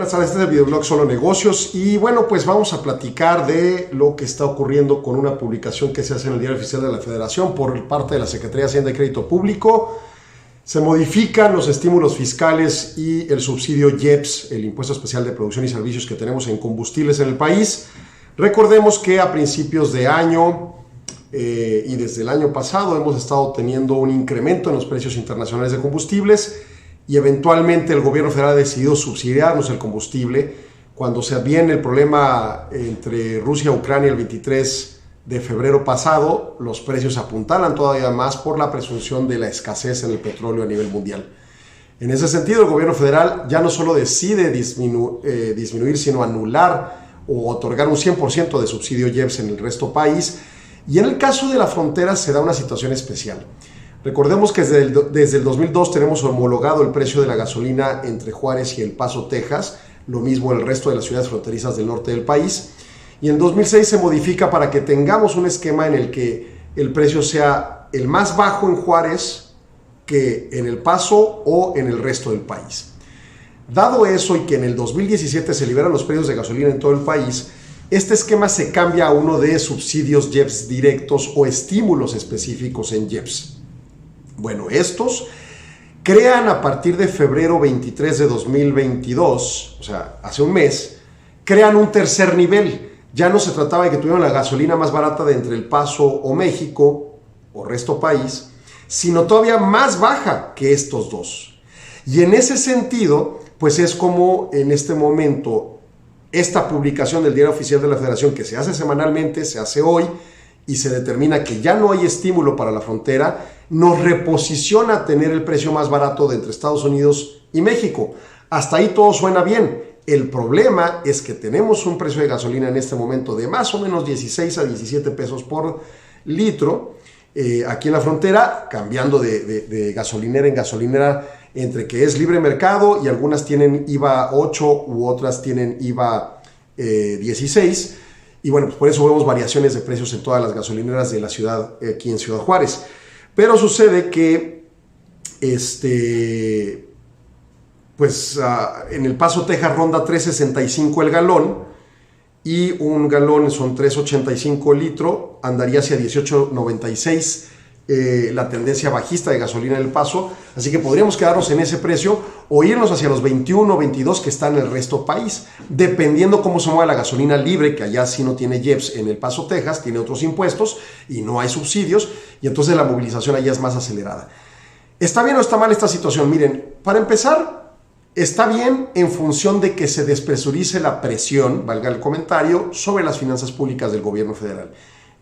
Buenas tardes, este es el videoblog Solo Negocios y bueno, pues vamos a platicar de lo que está ocurriendo con una publicación que se hace en el Diario Oficial de la Federación por parte de la Secretaría de Hacienda y Crédito Público. Se modifican los estímulos fiscales y el subsidio IEPS, el Impuesto Especial de Producción y Servicios que tenemos en combustibles en el país. Recordemos que a principios de año y desde el año pasado hemos estado teniendo un incremento en los precios internacionales de combustibles y eventualmente el gobierno federal ha decidido subsidiarnos el combustible. Cuando se viene el problema entre Rusia y Ucrania el 23 de febrero pasado, los precios apuntalan todavía más por la presunción de la escasez en el petróleo a nivel mundial. En ese sentido, el gobierno federal ya no solo decide disminuir, sino anular o otorgar un 100% de subsidio IEPS en el resto del país. Y en el caso de la frontera se da una situación especial. Recordemos que desde el 2002 tenemos homologado el precio de la gasolina entre Juárez y El Paso, Texas, lo mismo en el resto de las ciudades fronterizas del norte del país. Y en 2006 se modifica para que tengamos un esquema en el que el precio sea el más bajo en Juárez que en El Paso o en el resto del país. Dado eso y que en el 2017 se liberan los precios de gasolina en todo el país, este esquema se cambia a uno de subsidios IEPS directos o estímulos específicos en IEPS. Bueno, estos crean a partir de febrero 23 de 2022, o sea, hace un mes, crean un tercer nivel. Ya no se trataba de que tuvieran la gasolina más barata de entre El Paso o México o resto país, sino todavía más baja que estos dos. Y en ese sentido, pues es como en este momento esta publicación del Diario Oficial de la Federación, que se hace semanalmente, se hace hoy, y se determina que ya no hay estímulo para la frontera, nos reposiciona a tener el precio más barato de entre Estados Unidos y México. Hasta ahí todo suena bien. El problema es que tenemos un precio de gasolina en este momento de más o menos 16 a 17 pesos por litro aquí en la frontera, cambiando de gasolinera en gasolinera, entre que es libre mercado y algunas tienen IVA 8 u otras tienen IVA 16. Y bueno, pues por eso vemos variaciones de precios en todas las gasolineras de la ciudad, aquí en Ciudad Juárez. Pero sucede que en El Paso, Texas ronda $3.65 el galón y un galón son $3.85 el litro, andaría hacia $18.96 la tendencia bajista de gasolina en El Paso, así que podríamos quedarnos en ese precio o irnos hacia los 21 o 22 que están en el resto del país, dependiendo cómo se mueva la gasolina libre, que allá sí no tiene IEPS en El Paso, Texas, tiene otros impuestos y no hay subsidios, y entonces la movilización allá es más acelerada. ¿Está bien o está mal esta situación? Miren, para empezar, está bien en función de que se despresurice la presión, valga el comentario, sobre las finanzas públicas del gobierno federal.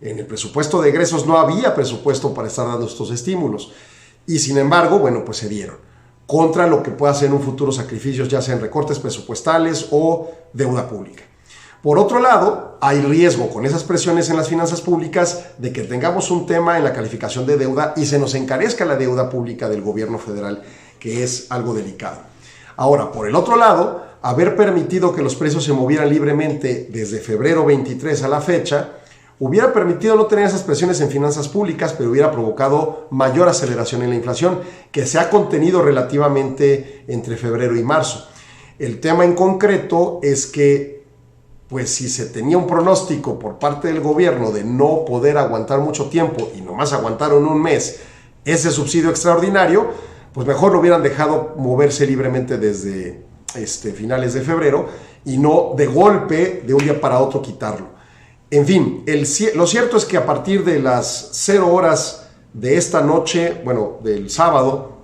En el presupuesto de egresos no había presupuesto para estar dando estos estímulos y sin embargo, bueno, pues se dieron contra lo que pueda ser en un futuro sacrificios, ya sean recortes presupuestales o deuda pública. Por otro lado, hay riesgo con esas presiones en las finanzas públicas de que tengamos un tema en la calificación de deuda y se nos encarezca la deuda pública del gobierno federal, que es algo delicado. Ahora, por el otro lado, haber permitido que los precios se movieran libremente desde febrero 23 a la fecha, hubiera permitido no tener esas presiones en finanzas públicas, pero hubiera provocado mayor aceleración en la inflación, que se ha contenido relativamente entre febrero y marzo. El tema en concreto es que, pues si se tenía un pronóstico por parte del gobierno de no poder aguantar mucho tiempo y nomás aguantaron un mes ese subsidio extraordinario, pues mejor lo hubieran dejado moverse libremente desde finales de febrero y no de golpe, de un día para otro, quitarlo. En fin, lo cierto es que a partir de las 0 horas de esta noche, bueno, del sábado,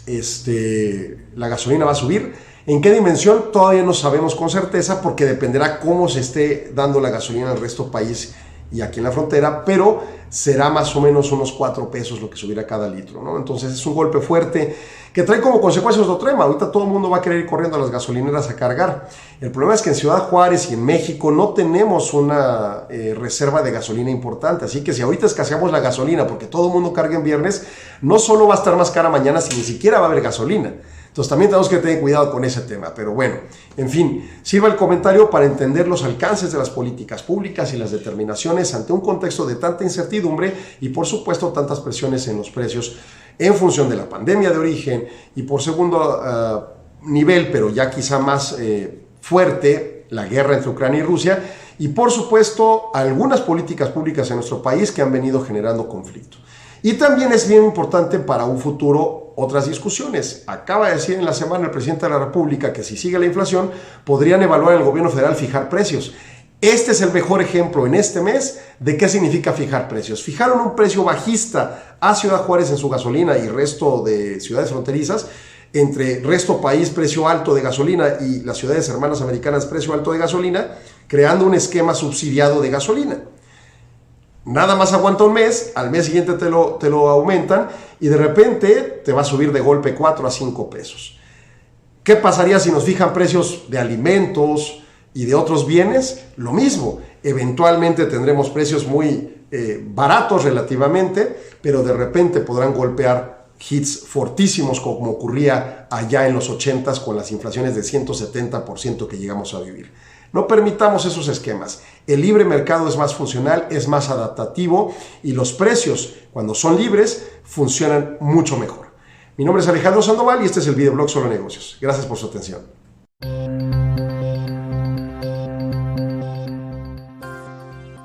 la gasolina va a subir. ¿En qué dimensión? Todavía no sabemos con certeza porque dependerá cómo se esté dando la gasolina en el resto del país y aquí en la frontera, pero será más o menos unos 4 pesos lo que subirá cada litro, ¿no? Entonces es un golpe fuerte que trae como consecuencias otro tema. Ahorita todo el mundo va a querer ir corriendo a las gasolineras a cargar. El problema es que en Ciudad Juárez y en México no tenemos una reserva de gasolina importante, así que si ahorita escaseamos la gasolina porque todo el mundo carga en viernes, no solo va a estar más cara mañana, sino ni siquiera va a haber gasolina. Entonces también tenemos que tener cuidado con ese tema, pero bueno, en fin, sirva el comentario para entender los alcances de las políticas públicas y las determinaciones ante un contexto de tanta incertidumbre y por supuesto tantas presiones en los precios en función de la pandemia de origen y por segundo nivel, pero ya quizá más fuerte la guerra entre Ucrania y Rusia y, por supuesto, algunas políticas públicas en nuestro país que han venido generando conflicto. Y también es bien importante para un futuro otras discusiones. Acaba de decir en la semana el presidente de la República que si sigue la inflación podrían evaluar en el gobierno federal fijar precios. Este es el mejor ejemplo en este mes de qué significa fijar precios. Fijaron un precio bajista a Ciudad Juárez en su gasolina y resto de ciudades fronterizas, entre resto país precio alto de gasolina y las ciudades hermanas americanas precio alto de gasolina, creando un esquema subsidiado de gasolina. Nada más aguanta un mes, al mes siguiente te lo aumentan y de repente te va a subir de golpe 4 a 5 pesos. ¿Qué pasaría si nos fijan precios de alimentos y de otros bienes? Lo mismo, eventualmente tendremos precios muy baratos relativamente, pero de repente podrán golpear hits fortísimos como ocurría allá en los 80s con las inflaciones de 170% que llegamos a vivir. No permitamos esos esquemas. El libre mercado es más funcional, es más adaptativo y los precios, cuando son libres, funcionan mucho mejor. Mi nombre es Alejandro Sandoval y este es el videoblog Solo Negocios. Gracias por su atención.